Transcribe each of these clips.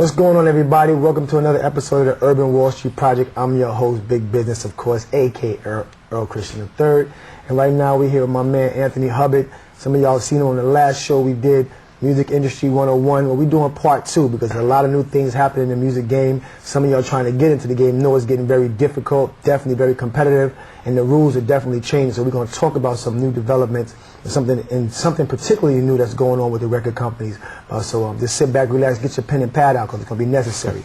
What's going on, everybody? Welcome to another episode of the Urban Wall Street Project. I'm your host, Big Business, of course, a.k.a. Earl Christian III. And right now we're here with my man, Anthony Hubbard. Some of y'all have seen him on the last show we did, Music Industry 101. Well, we're doing part 2 because there's a lot of new things happening in the music game. Some of y'all trying to get into the game know it's getting very difficult, definitely very competitive, and the rules are definitely changing. So we're going to talk about some new developments and something particularly new that's going on with the record companies. So just sit back, relax, get your pen and pad out because it's going to be necessary.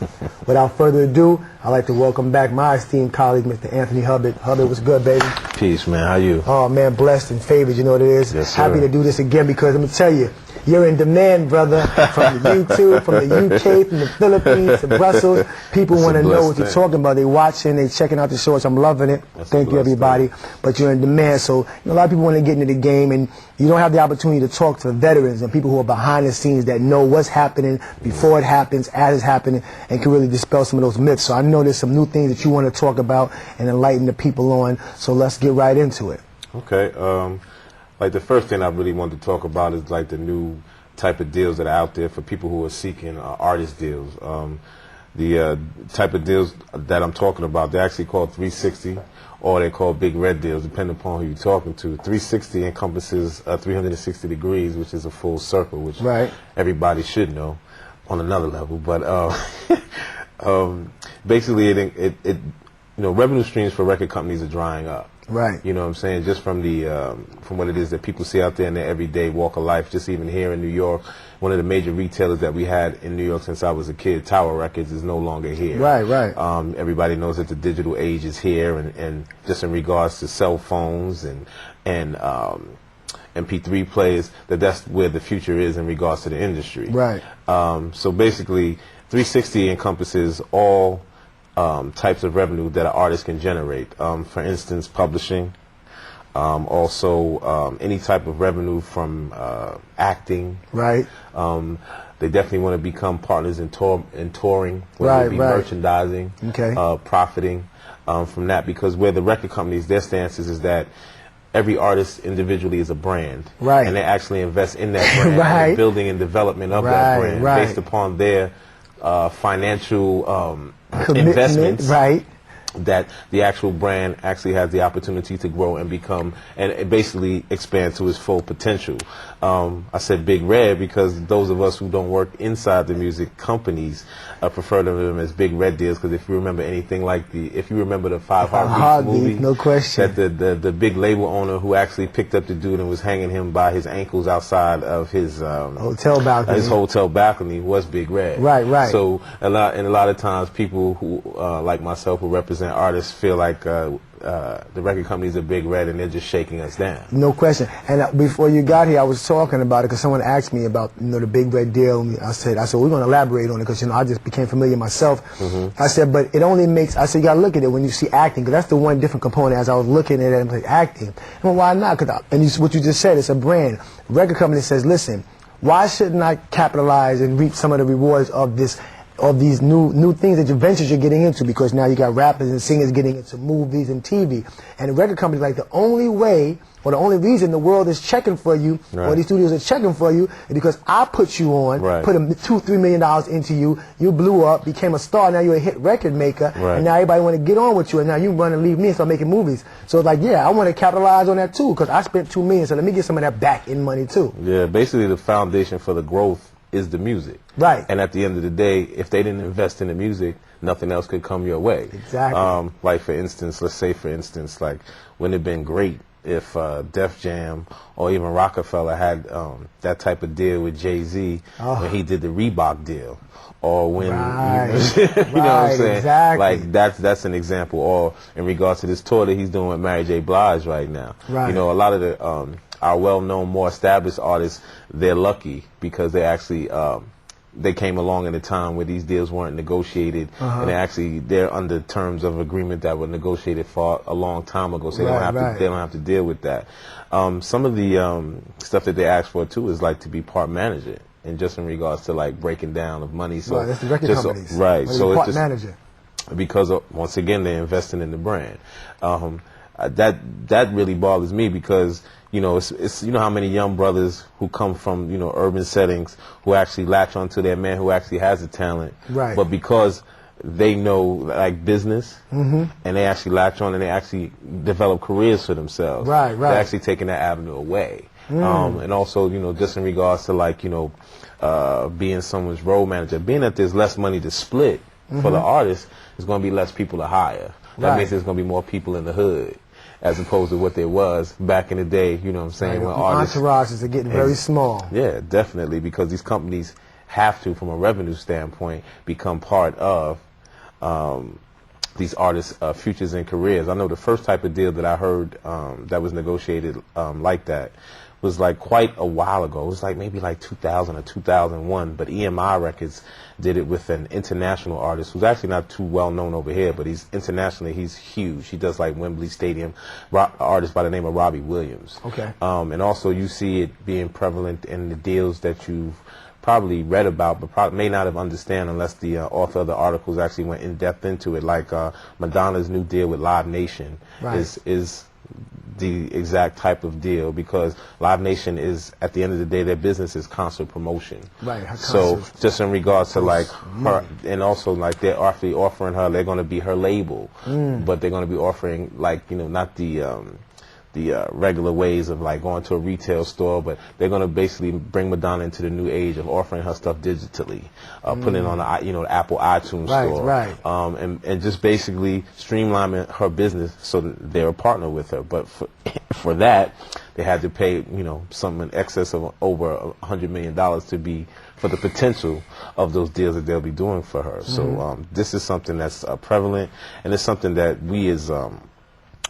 Without further ado, I'd like to welcome back my esteemed colleague, Mr. Anthony Hubbard. Hubbard, what's good, baby? Peace, man. How you? Oh, man, blessed and favored. You know what it is? Yes, sir. Happy to do this again because let me tell you, you're in demand, brother, from the YouTube, from the UK, from the Philippines to Brussels. People want to know what you're talking about. They're watching, they're checking out the shows. I'm loving it. Thank you, everybody. But you're in demand. So a lot of people want to get into the game, and you don't have the opportunity to talk to veterans and people who are behind the scenes that know what's happening before it happens, as it's happening, and can really dispel some of those myths. So I know there's some new things that you want to talk about and enlighten the people on. So let's get right into it. Okay. Like the first thing I really wanted to talk about is like the new type of deals that are out there for people who are seeking artist deals. The type of deals that I'm talking about, they're actually called 360 or they're called big red deals, depending upon who you're talking to. 360 encompasses 360 degrees, which is a full circle, which everybody should know on another level. But basically, revenue streams for record companies are drying up. Right. You know what I'm saying? Just from the from what it is that people see out there in their everyday walk of life. Just even here in New York, one of the major retailers that we had in New York since I was a kid, Tower Records, is no longer here. Right. Everybody knows that the digital age is here, and just in regards to cell phones and MP3 players, that's where the future is in regards to the industry. Right. So basically, 360 encompasses all types of revenue that an artist can generate. For instance, publishing, also any type of revenue from acting. Right. They definitely want to become partners in touring, whether it be merchandising, profiting from that, because where the record companies, their stance is that every artist individually is a brand. Right. And they actually invest in that brand, and the building and development of that brand based upon their financial investments, that the actual brand actually has the opportunity to grow and become and basically expand to its full potential. I said big red because those of us who don't work inside the music companies prefer them as big red deals, because if you remember anything like if you remember the Five Heartbeats movie, no question, that the big label owner who actually picked up the dude and was hanging him by his ankles outside of his hotel balcony was Big Red. Right. So a lot of times people who like myself who represent artists feel like the record companies are Big Red and they're just shaking us down. No question. And before you got here, I was talking about it because someone asked me about the Big Red deal. And I said we're going to elaborate on it because I just became familiar myself. I said, but it only makes. I said you got to look at it when you see acting, because that's the one different component. As I was looking at it, I'm like, acting. Well, why not? What you just said, it's a brand. The record company says, listen, why shouldn't I capitalize and reap some of the rewards of these new things that ventures you're getting into, because now you got rappers and singers getting into movies and TV. And the record company's like, the only way or the only reason the world is checking for you, or these studios are checking for you, is because I put you on, put $2-3 million into you, you blew up, became a star, now you're a hit record maker, and now everybody want to get on with you, and now you run and leave me and start making movies. So it's like, I want to capitalize on that too, because I spent $2 million, so let me get some of that back in money too. Yeah, basically the foundation for the growth is the music. Right. And at the end of the day, if they didn't invest in the music, nothing else could come your way. Exactly. Like for instance, like wouldn't it have been great if Def Jam or even Rockefeller had that type of deal with Jay-Z when he did the Reebok deal, or when you know what I'm saying? Exactly. Like that's an example. Or in regards to this tour that he's doing with Mary J. Blige right now. Right. You know, a lot of the our well-known, more established artists, they're lucky because they actually they came along at a time where these deals weren't negotiated, and they're under terms of agreement that were negotiated for a long time ago, so they don't have to deal with that. Some of the stuff that they ask for too is like to be part manager, and just in regards to like breaking down of money. So that's the record companies. So it's part just manager. Because once again they're investing in the brand. that really bothers me because it's you know how many young brothers who come from urban settings who actually latch onto their man who actually has the talent, right? But because they know like business, and they actually latch on and they actually develop careers for themselves, right? They're actually taking that avenue away, and also just in regards to like being someone's role manager, being that there's less money to split for the artist, there's going to be less people to hire. That means there's going to be more people in the hood as opposed to what there was back in the day, you know what I'm saying? Right, when artists, entourages are getting very small. Yeah, definitely, because these companies have to, from a revenue standpoint, become part of these artists' futures and careers. I know the first type of deal that I heard that was negotiated like that was like quite a while ago. It was like maybe like 2000 or 2001, but EMI Records did it with an international artist who's actually not too well known over here, but he's internationally, he's huge. He does like Wembley Stadium, artist by the name of Robbie Williams. Okay. And also you see it being prevalent in the deals that you've probably read about, but may not have understand unless the author of the articles actually went in depth into it. Like Madonna's new deal with Live Nation is the exact type of deal, because Live Nation is, at the end of the day, their business is concert promotion. Right. So just in regards to like her, and also like they're actually offering her, they're going to be her label, but they're going to be offering like not the regular ways of like going to a retail store, but they're going to basically bring Madonna into the new age of offering her stuff digitally, putting it on the the Apple iTunes store, and just basically streamlining her business so that they're a partner with her. But for that, they had to pay something in excess of over $100 million to be for the potential of those deals that they'll be doing for her. So this is something that's prevalent, and it's something that we as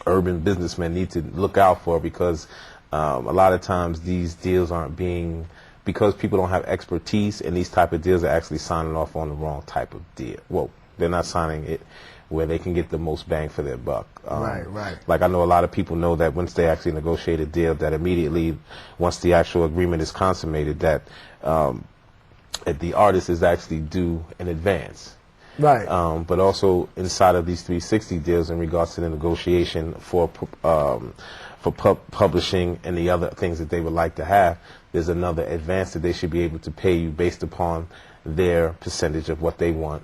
urban businessmen need to look out for, because a lot of times these deals aren't being, because people don't have expertise in these type of deals, are actually signing off on the wrong type of deal. Well, they're not signing it where they can get the most bang for their buck. Right. Like I know a lot of people know that once they actually negotiate a deal, that immediately, once the actual agreement is consummated, that the artist is actually due in advance. Right. But also inside of these 360 deals, in regards to the negotiation for publishing and the other things that they would like to have, there's another advance that they should be able to pay you based upon their percentage of what they want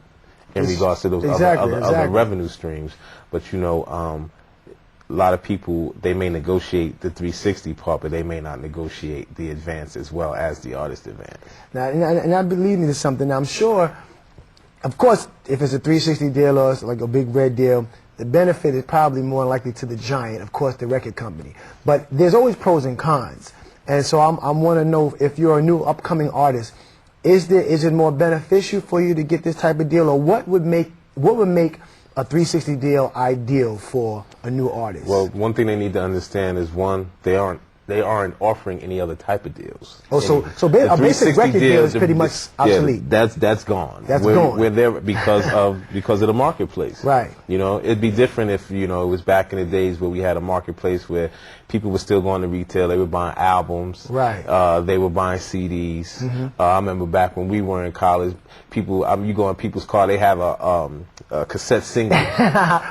in regards to those other revenue streams. But a lot of people, they may negotiate the 360 part, but they may not negotiate the advance as well as the artist advance. Now, and I believe in something. Now, I'm sure, of course, if it's a 360 deal or it's like a big red deal, the benefit is probably more likely to the giant, of course, the record company. But there's always pros and cons. And so I want to know, if you're a new upcoming artist, is it more beneficial for you to get this type of deal, or what would make a 360 deal ideal for a new artist? Well, one thing they need to understand is, one, they aren't offering any other type of deals. Oh, so a basic record deal is pretty much obsolete. Yeah, that's gone. Gone. We're there because of the marketplace. Right. It'd be different if it was back in the days where we had a marketplace where people were still going to retail. They were buying albums. Right. They were buying CDs. I remember back when we were in college, you go in people's car, they have a cassette single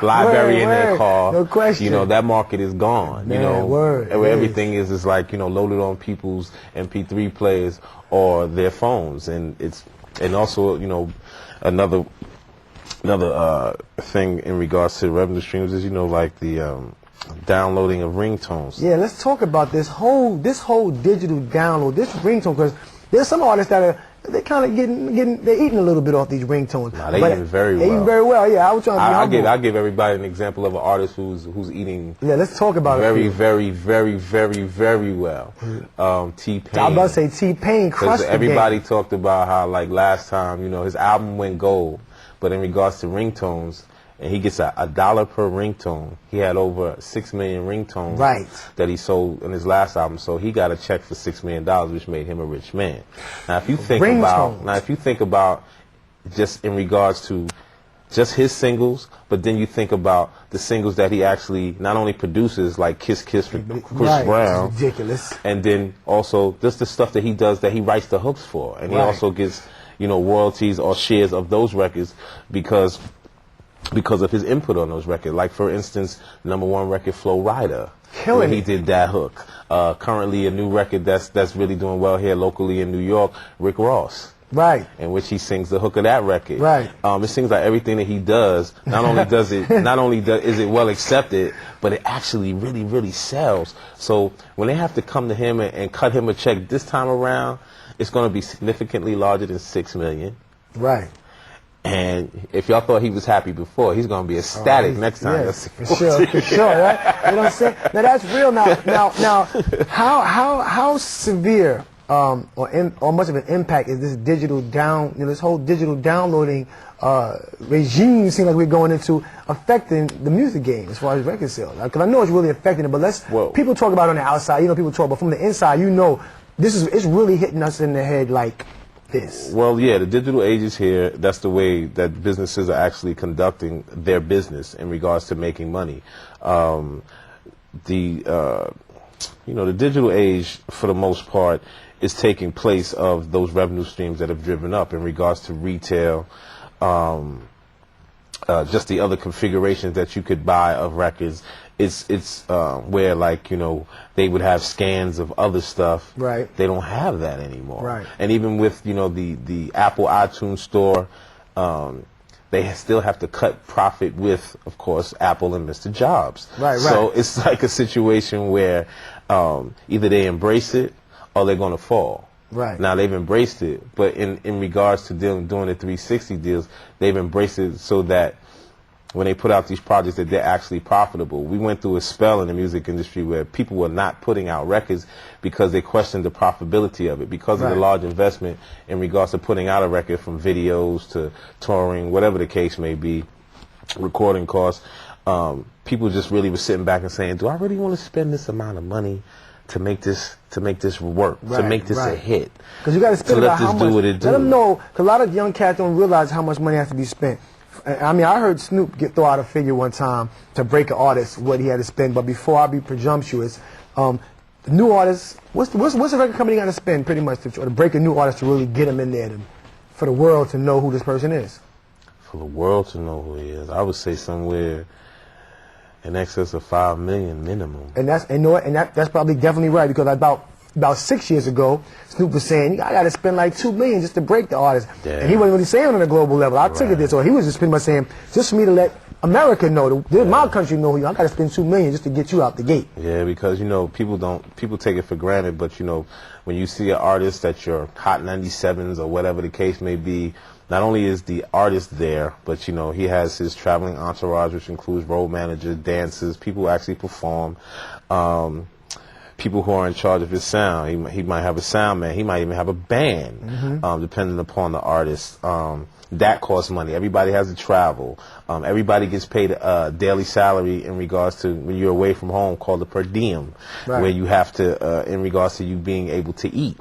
library in their car. No question. That market is gone. Where everything is like loaded on people's MP3 players or their phones, and also another thing in regards to revenue streams is like the downloading of ringtones. Yeah, let's talk about this whole digital download, this ringtone, because there's some artists that they're kind of they're eating a little bit off these ringtones. Nah, they eating very well. They eating very well. Yeah, I was trying to be humble. I give everybody an example of an artist who's eating. Yeah, let's talk about very well. T-Pain. I was about to say T-Pain crushed the game. Everybody talked about how like last time his album went gold, but in regards to ringtones, and he gets $1 per ringtone. He had over 6 million ringtones that he sold in his last album, so he got a check for $6 million, which made him a rich man. Now, if you think about just in regards to just his singles, but then you think about the singles that he actually not only produces, like Kiss Kiss for Chris Brown, it's ridiculous, and then also just the stuff that he does that he writes the hooks for, and he also gets royalties or shares of those records, because because of his input on those records. Like, for instance, #1 record, Flow Rider. Killing he did that hook. Currently, a new record that's really doing well here locally in New York, Rick Ross. Right. In which he sings the hook of that record. Right. It seems like everything that he does, not only is it well accepted, but it actually really, really sells. So when they have to come to him and cut him a check this time around, it's going to be significantly larger than $6 million. Right. And if y'all thought he was happy before, he's going to be ecstatic next time. Yeah, for sure, for sure. Right? You know what I'm saying? Now that's real. Now, how severe or much of an impact is this this whole digital downloading regime seems like we're going into affecting the music game as far as record sales? Because I know it's really affecting it, but people talk about it on the outside. You know, people talk, but from the inside, you know, it's really hitting us in the head like this. Well, yeah, the digital age is here. That's the way that businesses are actually conducting their business in regards to making money. The digital age, for the most part, is taking place of those revenue streams that have driven up in regards to retail, just the other configurations that you could buy of records. It's where, like, you know, they would have scans of other stuff. Right. They don't have that anymore. Right. And even with, you know, the Apple iTunes store, they still have to cut profit with, of course, Apple and Mr. Jobs. Right. So it's like a situation where either they embrace it or they're going to fall. Right. Now, they've embraced it, but in regards to doing the 360 deals, they've embraced it so that when they put out these projects that they're actually profitable. We went through a spell in the music industry where people were not putting out records because they questioned the profitability of it, because of the large investment in regards to putting out a record, from videos to touring, whatever the case may be, recording costs. People just really were sitting back and saying, do I really want to spend this amount of money to make this work, to make this a hit? Because you got to spend about how much. Let them know, because a lot of young cats don't realize how much money has to be spent. I mean, I heard Snoop throw out a figure one time to break an artist, what he had to spend. But before I be presumptuous, the new artists, what's the record company got to spend pretty much to break a new artist to really get him in there, for the world to know who this person is? For the world to know who he is, I would say somewhere in excess of $5 million minimum. And that's probably definitely right, because about 6 years ago, Snoop was saying, I got to spend like $2 million just to break the artist. Yeah. And he wasn't really saying on a global level. I took it this, or he was just pretty much saying, just for me to let America know, my country know who you are, I got to spend $2 million just to get you out the gate. Yeah, because, you know, people take it for granted, but, you know, when you see an artist at your Hot 97s or whatever the case may be, not only is the artist there, but, you know, he has his traveling entourage, which includes road managers, dancers, people who actually perform, people who are in charge of his sound. He might have a sound man. He might even have a band, depending upon the artist. That costs money. Everybody has to travel. Everybody gets paid a daily salary in regards to when you're away from home, called a per diem, where you have to, in regards to you being able to eat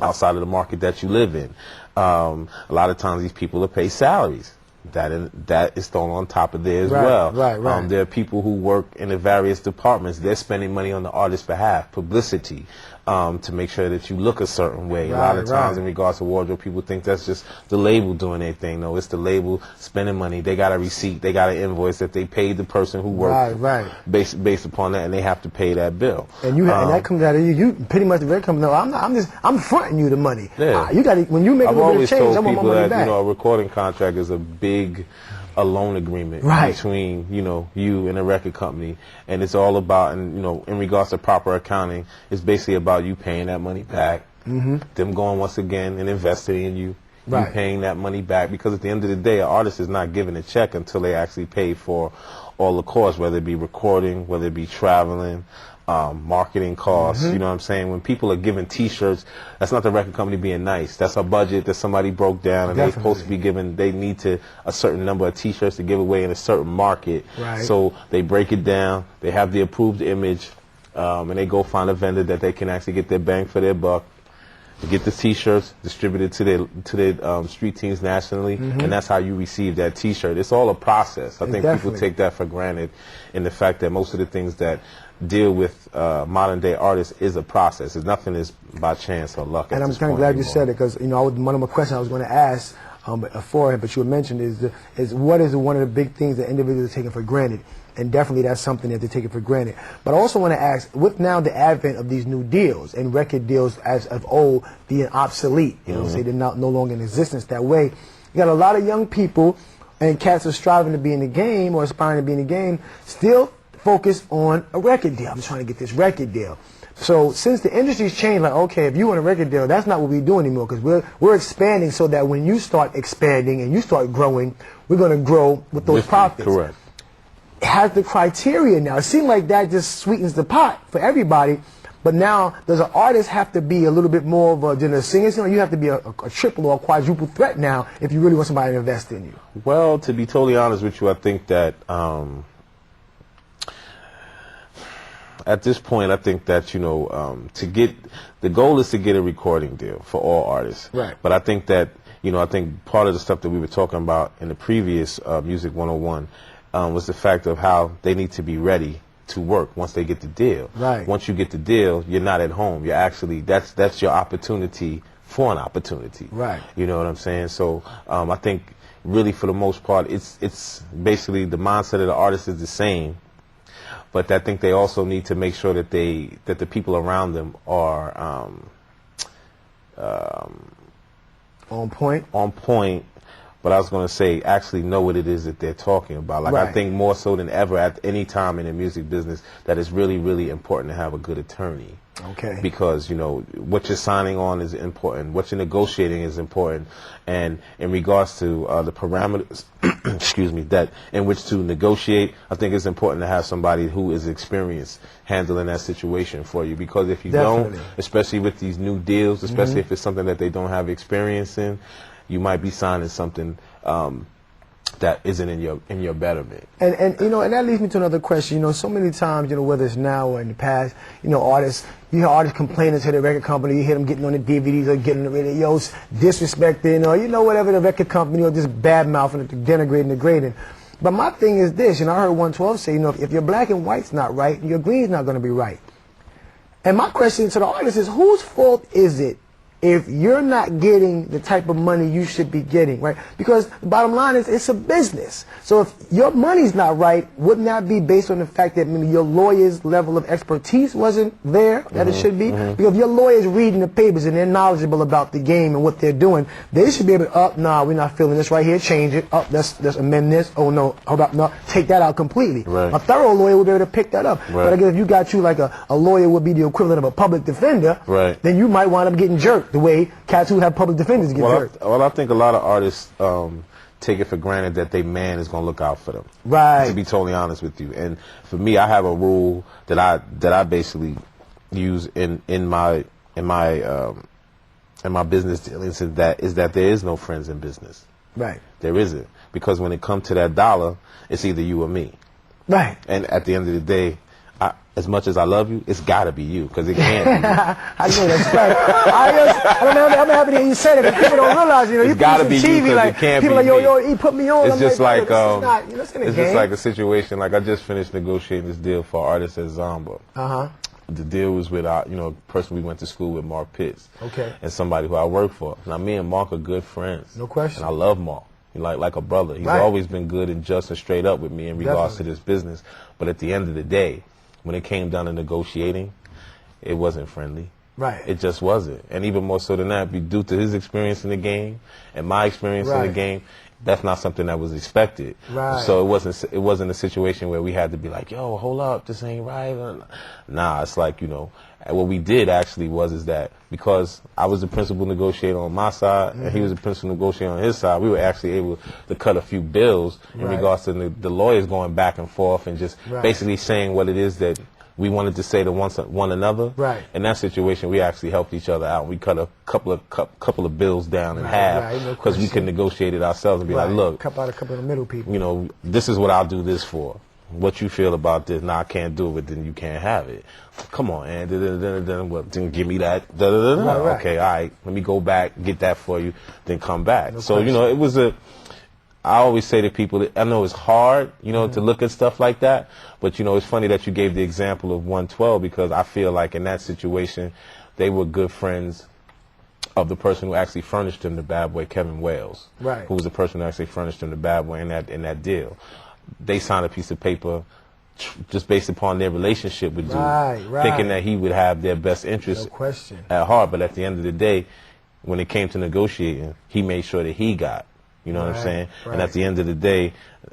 outside of the market that you live in. A lot of times these people are paid salaries. That is thrown on top of there as well. Right. There are people who work in the various departments. They're spending money on the artist's behalf, publicity, to make sure that you look a certain way. A lot of times in regards to wardrobe, people think that's just the label doing their thing. No, it's the label spending money. They got a receipt. They got an invoice that they paid the person who worked based upon that, and they have to pay that bill. And and that comes out of you. You pretty much the very company. No, I'm fronting you the money. Yeah. You got when you make a little bit of change, I want my money back. You know, a recording contract is a loan agreement between, you know, you and a record company, and it's all about, and, you know, in regards to proper accounting, it's basically about you paying that money back, them going once again and investing in you, you paying that money back, because at the end of the day, an artist is not given a check until they actually pay for all the costs, whether it be recording, whether it be traveling, marketing costs. You know what I'm saying? When people are given T-shirts, that's not the record company being nice. That's a budget that somebody broke down, and they're supposed to be given. They need a certain number of T-shirts to give away in a certain market. So they break it down. They have the approved image, and they go find a vendor that they can actually get their bang for their buck. Get the T-shirts distributed to their street teams nationally, and that's how you receive that T-shirt. It's all a process. I think people take that for granted, in the fact that most of the things that deal with modern day artists is a process. Nothing is by chance or luck. And I'm kind of glad you said it, because, you know, one of my questions I was going to ask, for him, but you mentioned is what is one of the big things that individuals are taking for granted, and definitely that's something that they're taking for granted. But I also want to ask, with now the advent of these new deals and record deals as of old being obsolete, you know, say they're no longer in existence that way, you got a lot of young people and cats are striving to be in the game or aspiring to be in the game, still focused on a record deal. I'm just trying to get this record deal. So since the industry's changed, like, okay, if you want a record deal, that's not what we do anymore, because we're expanding so that when you start expanding and you start growing, we're going to grow with those profits. Correct. It has the criteria now. It seems like that just sweetens the pot for everybody. But now, does an artist have to be a little bit more of than a singer? You have to be a triple or a quadruple threat now if you really want somebody to invest in you. Well, to be totally honest with you, I think that at this point, I think that, you know, the goal is to get a recording deal for all artists. Right. But I think that, you know, I think part of the stuff that we were talking about in the previous Music 101 was the fact of how they need to be ready to work once they get the deal. Right. Once you get the deal, you're not at home. You're actually, that's your opportunity for an opportunity. Right. You know what I'm saying? So I think really for the most part, it's basically the mindset of the artist is the same. But I think they also need to make sure that the people around them are on point. On point. But I was going to say, actually know what it is that they're talking about. Like, right. I think more so than ever at any time in the music business that it's really, really important to have a good attorney. Okay. Because, you know, what you're signing on is important. What you're negotiating is important. And in regards to the parameters, excuse me, that in which to negotiate, I think it's important to have somebody who is experienced handling that situation for you. Because if you Definitely. don't, especially with these new deals, especially if it's something that they don't have experience in, you might be signing something that isn't in your betterment. And you know, and that leads me to another question. You know, so many times, you know, whether it's now or in the past, you know, you hear artists complaining to the record company, you hear them getting on the DVDs or getting on the radios, disrespecting, or, you know, whatever, the record company, or just bad-mouthing, denigrating, degrading. But my thing is this, you know, I heard 112 say, you know, if your black and white's not right, your green's not going to be right. And my question to the artist is, whose fault is it if you're not getting the type of money you should be getting, right? Because the bottom line is it's a business. So if your money's not right, wouldn't that be based on the fact that maybe your lawyer's level of expertise wasn't there that it should be? Because if your lawyer's reading the papers and they're knowledgeable about the game and what they're doing, they should be able to, nah, we're not feeling this right here, change it, let's amend this, oh no, hold up, no, take that out completely. Right. A thorough lawyer would be able to pick that up. Right. But I guess if you got you like a lawyer would be the equivalent of a public defender, right, then you might wind up getting jerked the way cats who have public defenders get hurt. Well, I think a lot of artists take it for granted that their man is going to look out for them. Right. To be totally honest with you, and for me, I have a rule that I basically use in my business dealings is that there is no friends in business. Right. There isn't, because when it comes to that dollar, it's either you or me. Right. And at the end of the day, as much as I love you, it's got to be you, because it can't be you. I know that's right. I'm happy that you said it, but people don't realize, you know, it's got to be TV, you, because like, it can't people be like, me. yo, he put me on. It's just like, it's just like a situation, like I just finished negotiating this deal for artists at Zomba. Uh-huh. The deal was with you know, a person we went to school with, Mark Pitts. Okay. And somebody who I work for. Now, me and Mark are good friends. No question. And I love Mark. He's like a brother. He's always been good and just and straight up with me in regards to this business. But at the end of the day, when it came down to negotiating, it wasn't friendly. Right. It just wasn't. And even more so than that, due to his experience in the game and my experience in the game, that's not something that was expected. Right. So it wasn't a situation where we had to be like, yo, hold up, this ain't right. Nah, it's like, you know, what we did actually is that because I was the principal negotiator on my side and he was the principal negotiator on his side, we were actually able to cut a few bills in regards to the lawyers going back and forth and just basically saying what it is that we wanted to say to one another. Right. In that situation, we actually helped each other out. We cut a couple of bills down in half because we could negotiate it ourselves and be like, look, cut out a couple of the middle people. You know, this is what I'll do this for. What you feel about this? Nah, I can't do it, then you can't have it. Come on, and then give me that. Okay, all right. Let me go back, get that for you, then come back. So you know, it was I always say to people that I know it's hard, you know, to look at stuff like that. But you know, it's funny that you gave the example of 112 because I feel like in that situation, they were good friends of the person who actually furnished him the Bad Boy, Kevin Wales, right, who was the person who actually furnished him the Bad Boy in that deal. They signed a piece of paper just based upon their relationship with dude, thinking that he would have their best interest at heart. But at the end of the day, when it came to negotiating, he made sure that he got. You know what I'm saying? And at the end of the day,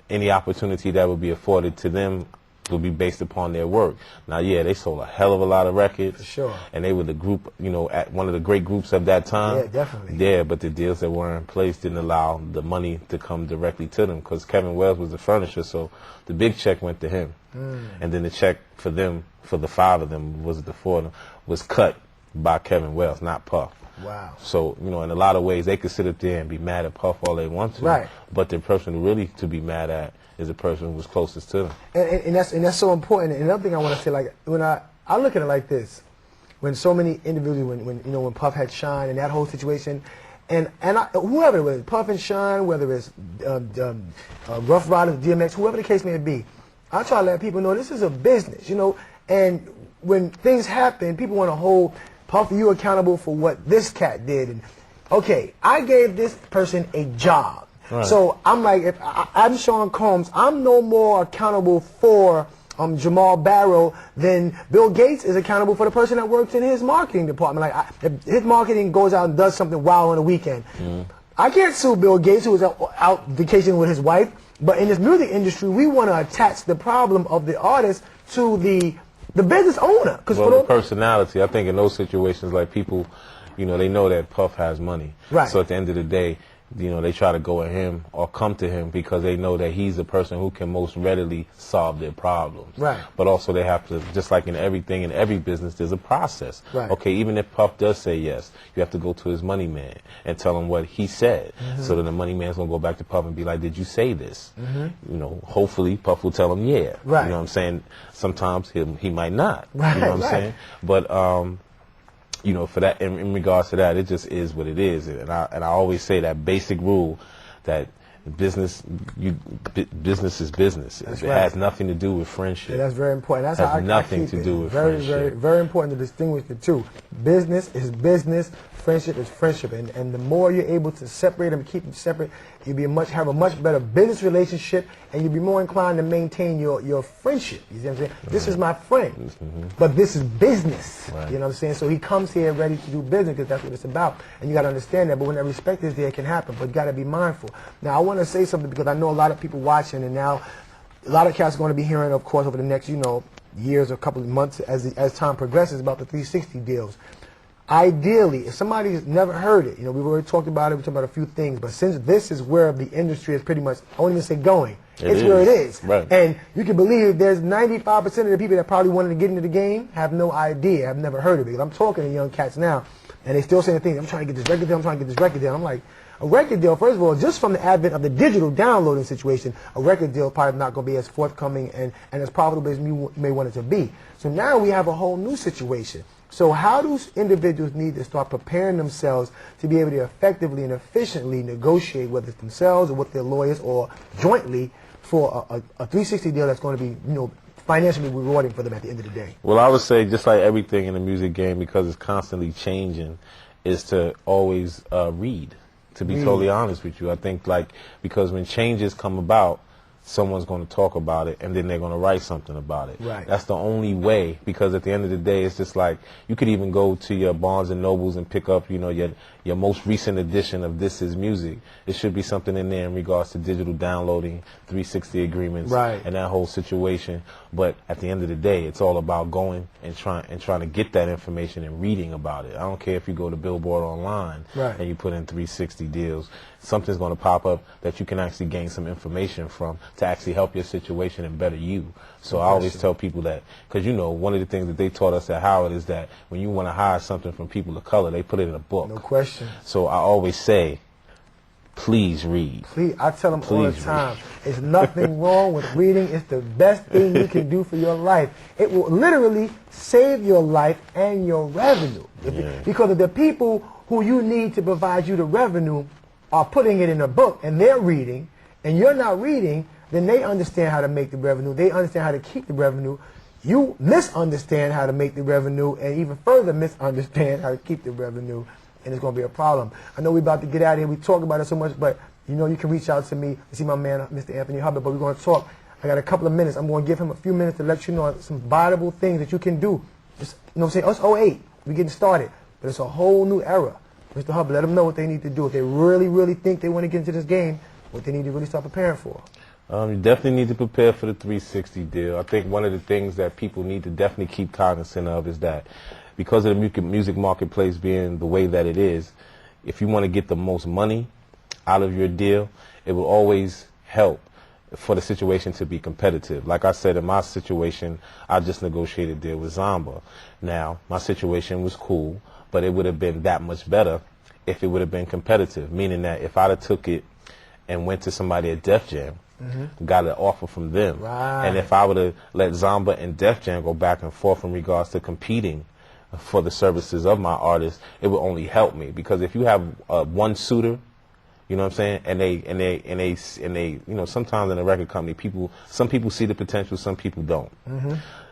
any opportunity that would be afforded to them will be based upon their work. Now, yeah, they sold a hell of a lot of records. For sure. And they were the group, you know, at one of the great groups of that time. Yeah, definitely. Yeah, but the deals that were in place didn't allow the money to come directly to them because Kevin Wells was the furnisher, so the big check went to him. And then the check for them, for the five of them, was the four of them, was cut by Kevin Wells, not Puff. Wow. So, you know, in a lot of ways, they could sit up there and be mad at Puff all they want to. Right. But the person really to be mad at is the person who was closest to them. And that's so important. And another thing I want to say, like, when I look at it like this, when so many individuals, when Puff had Shine and that whole situation, and whoever it was, Puff and Shine, whether it's Rough Riders, DMX, whoever the case may be, I try to let people know this is a business, you know. And when things happen, people want to hold Puff, you accountable for what this cat did. And okay, I gave this person a job. Right. So I'm like, if I'm Sean Combs, I'm no more accountable for Jamal Barrow than Bill Gates is accountable for the person that works in his marketing department. Like, if his marketing goes out and does something wild on the weekend, I can't sue Bill Gates, who was out vacationing with his wife. But in this music industry, we want to attach the problem of the artist to the business owner. Well, the personality. I think in those situations, like people, you know, they know that Puff has money. Right. So at the end of the day, you know, they try to go at him or come to him because they know that he's the person who can most readily solve their problems. Right. But also they have to, just like in everything, in every business, there's a process. Right. Okay, even if Puff does say yes, you have to go to his money man and tell him what he said. So then the money man's going to go back to Puff and be like, did you say this? You know, hopefully Puff will tell him yeah. Right. You know what I'm saying? Sometimes he might not. Right. You know what I'm saying? But, you know, for that, in regards to that, it just is what it is, and I always say that basic rule that business is business. It has nothing to do with friendship. Yeah, that's very important. That's how nothing to do with friendship. Very important to distinguish the two. Business is business. Friendship is friendship, and the more you're able to separate them, keep them separate, you'll have a much better business relationship, and you'll be more inclined to maintain your friendship. You see what I'm saying? This is my friend, but this is business. You know what I'm saying? So he comes here ready to do business because that's what it's about, and you got to understand that. But when that respect is there, it can happen. But you got to be mindful. Now, I want to say something because I know a lot of people watching, and now a lot of cats are going to be hearing, of course, over the next years or couple of months as time progresses about the 360 deals. Ideally, if somebody's never heard it, we've already talked about it, we talked about a few things, but since this is where the industry is pretty much, I won't even say going, it's where it is. Right. And you can believe there's 95% of the people that probably wanted to get into the game have no idea, have never heard of it. Because I'm talking to young cats now, and they still saying things, I'm trying to get this record deal, I'm trying to get this record deal. I'm like, a record deal, first of all, just from the advent of the digital downloading situation, a record deal probably not going to be as forthcoming and as profitable as you may want it to be. So now we have a whole new situation. So how do individuals need to start preparing themselves to be able to effectively and efficiently negotiate, whether it's themselves or with their lawyers or jointly, for a 360 deal that's going to be, financially rewarding for them at the end of the day? Well, I would say just like everything in the music game, because it's constantly changing, is to always read. To be totally honest with you, I think because when changes come about, someone's going to talk about it, and then they're going to write something about it. Right. That's the only way, because at the end of the day, it's just like you could even go to your Barnes and Nobles and pick up, your most recent edition of This Is Music. It should be something in there in regards to digital downloading, 360 agreements, and that whole situation. But at the end of the day, it's all about going and trying to get that information and reading about it. I don't care if you go to Billboard online and you put in 360 deals. Something's going to pop up that you can actually gain some information from to actually help your situation and better you. So I always tell people that, because one of the things that they taught us at Howard is that when you want to hide something from people of color, they put it in a book. No question. So I always say, please read. Please, I tell them all the time, there's nothing wrong with reading. It's the best thing you can do for your life. It will literally save your life and your revenue. Because of the people who you need to provide you the revenue are putting it in a book and they're reading, and you're not reading, then they understand how to make the revenue. They understand how to keep the revenue. You misunderstand how to make the revenue and even further misunderstand how to keep the revenue. and it's going to be a problem. I know we're about to get out of here. We talk about it so much, but you know you can reach out to me and see my man, Mr. Anthony Hubbard, but we're going to talk. I got a couple of minutes. I'm going to give him a few minutes to let you know some viable things that you can do. Just, you know what I'm saying? It's 08. We're getting started, but it's a whole new era. Mr. Hubbard, let them know what they need to do. If they really, really think they want to get into this game, what they need to really start preparing for. You definitely need to prepare for the 360 deal. I think one of the things that people need to definitely keep cognizant of is that because of the music marketplace being the way that it is, if you want to get the most money out of your deal, it will always help for the situation to be competitive. Like I said, in my situation, I just negotiated a deal with Zomba. Now, my situation was cool, but it would have been that much better if it would have been competitive, meaning that if I'd have took it and went to somebody at Def Jam, got an offer from them. Right. And if I would have let Zomba and Def Jam go back and forth in regards to competing for the services of my artist, it would only help me. Because if you have one suitor, you know what I'm saying, and they, you know, sometimes in a record company, some people see the potential, some people don't.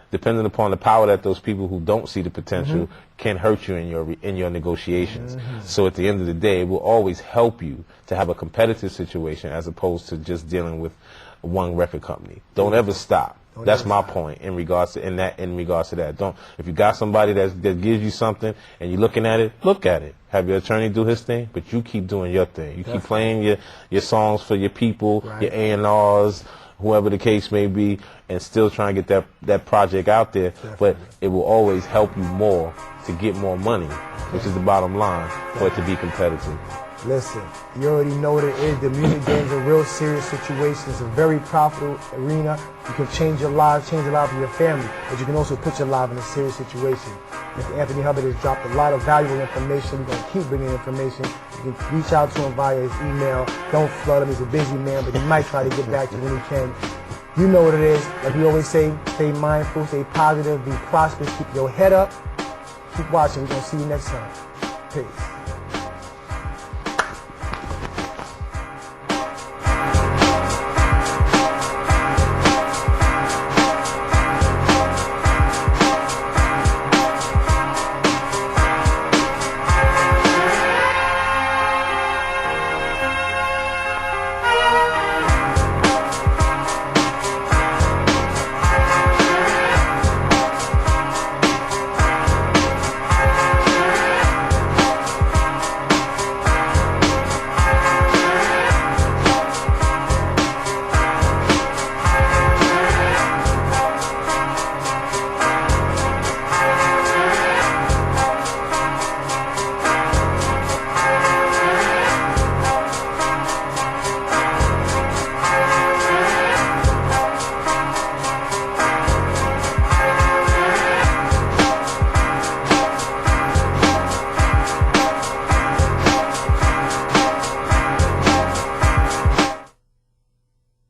Depending upon the power that those people who don't see the potential can hurt you in your negotiations. So at the end of the day, it will always help you to have a competitive situation as opposed to just dealing with one record company. Don't ever stop. That's my point in regards to that. Don't, if you got somebody that gives you something and you're looking at it, look at it. Have your attorney do his thing, but you keep doing your thing. You keep playing your songs for your people, your A&Rs, whoever the case may be, and still trying to get that project out there. But it will always help you more to get more money, which is the bottom line, for it to be competitive. Listen, you already know what it is. The music game is a real serious situation. It's a very profitable arena. You can change your life, change the life of your family, but you can also put your life in a serious situation. Mr. Anthony Hubbard has dropped a lot of valuable information. We're going to keep bringing information. You can reach out to him via his email. Don't flood him. He's a busy man, but he might try to get back to you when he can. You know what it is. Like we always say, stay mindful, stay positive, be prosperous, keep your head up. Keep watching. We're going to see you next time. Peace.